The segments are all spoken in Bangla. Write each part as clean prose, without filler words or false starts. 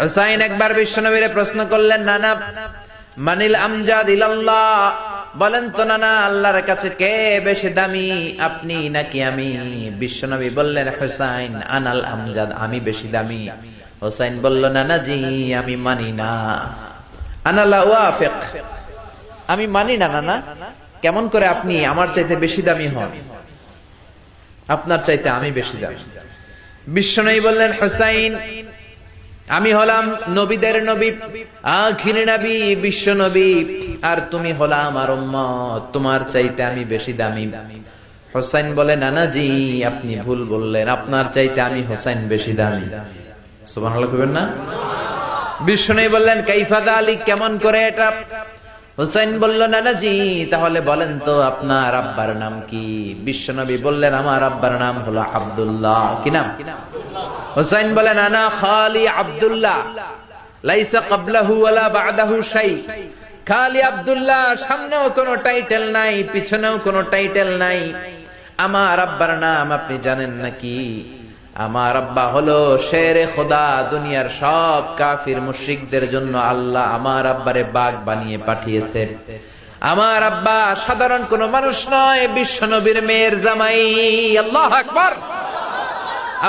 হুসাইন একবার বিশ্বনবীরে প্রশ্ন করলেন, নানা মানিল আমজাদ ইলাল্লাহ, বলেন তো নানা আল্লাহর কাছে কে বেশি দামি, আপনি নাকি আমি? বিশ্বনবী বললেন, হুসাইন আনাল আমজাদ, আমি বেশি দামি। হুসাইন বলল, নানা জি আমি মানি না, আনা লা ওয়াফিক, আমি মানি না নানা। কেমন করে আপনি আমার চাইতে বেশি দামি হন? আপনার চাইতে আমি বেশি দামি। বিশ্বনবী বললেন, হুসাইন আমি হলাম নবীদের নবী, আখির নবী বিশ্ব নবী, আর তুমি হলা আমার উম্মত, তোমার চাইতে আমি বেশি দামি। হুসাইন বলে, নানা জি আপনি ভুল বললেন, আপনার চাইতে আমি হুসাইন বেশি দামি। সুবহানাল্লাহ কইবেন না? বিশ্বনবী বললেন, কাইফা যালিক, কেমন করে এটা? হুসাইন বলল, নানা জি তাহলে বলেন তো আপনার আব্বার নাম কি? বিশ্বনবী বললেন, আমার আব্বার নাম হলো আব্দুল্লাহ। কি নাম? হুসাইন বলেন, আনা খালি আব্দুল্লাহ, লাইসা ক্বাবলাহু ওয়ালা বা'দাহু শাই। খালি আব্দুল্লাহ, সামনেও কোনো টাইটেল নাই, পিছনেও কোনো টাইটেল নাই। আমার আব্বার নাম আপনি জানেন নাকি? আমার আব্বা হলো শেরে খোদা, দুনিয়ার সব কাফির মুশরিকদের জন্য আল্লাহ আমার আব্বারে বাগ বানিয়ে পাঠিয়েছে। আমার আব্বা সাধারণ কোনো মানুষ নয়, বিশ্বনবীর মেয়ের জামাই। আল্লাহু আকবার।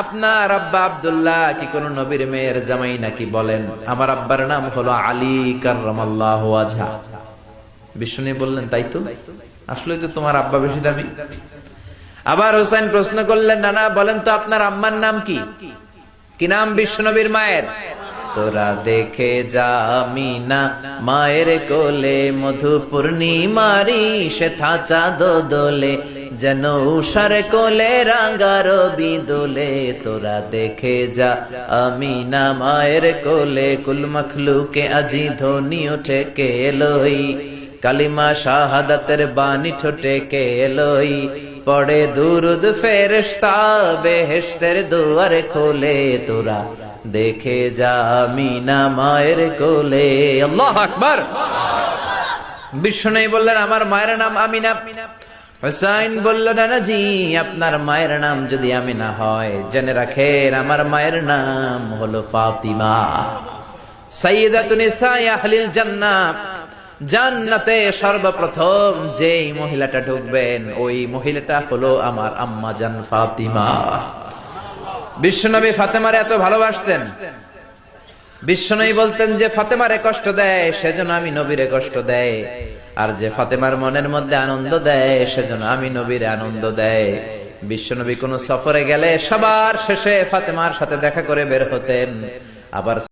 আপনার আব্বা আব্দুল্লাহ কি কোন নবীর মেয়ের জামাই নাকি? বলেন, আমার আব্বার নাম হলো আলী কাররামাল্লাহু ওয়াজহা। বিশ্বনবী বললেন, তাই তো, আসলে তো তোমার আব্বা বেশি দামি। আবার হুসাইন প্রশ্ন করলেন, নানা বলেন তো আপনার আম্মার নাম কি? কি নাম বিশ্বনবীর মায়ের? তোরা দেখে যা আমিনা মায়ের কোলে, মধু পূর্ণিমারি সেথা চাঁদ দোলে, যেন উষার কোলে রাঙা রবি দোলে। তোরা দেখে যা আমিনা মায়ের কোলে, কুল মখলুকে আজি ধ্বনি ওঠে কে এলোই, কালিমা শাহাদাতের বাণী ঠোঁটে কে এলোই, পড়ে দুরুদ ফেরেশতা বেহেশতের দুয়ার খোলে। তোরা দেখে যা আমিনা মায়ের কোলে। আল্লাহু আকবার। বিশ্বনবী বললেন, আমার মায়ের নাম আমিনা। হুসাইন বলল, নানা জি আপনার মায়ের নাম যদি আমিনা হয়, জেনে রাখেন আমার মায়ের নাম হলো ফাতিমা, সাইয়্যিদাতুন নিসাই আহলিল জান্নাহ। জান্নাতে সর্বপ্রথম যেই মহিলাটা ঢুকবেন, ওই মহিলাটা হলো আমার আম্মা জান ফাতিমা। বিশ্বনবী ফাতেমারে এত ভালোবাসতেন, বিশ্বনবী বলতেন যে ফাতেমারে কষ্ট দেয় সেজন্য আমি নবীরে কষ্ট দেয়, আর যে ফাতেমার মনের মধ্যে আনন্দ দেয় সেজন্য আমি নবীরে আনন্দ দেয়। বিশ্বনবী কোন সফরে গেলে সবার শেষে ফাতেমার সাথে দেখা করে বের হতেন। আবার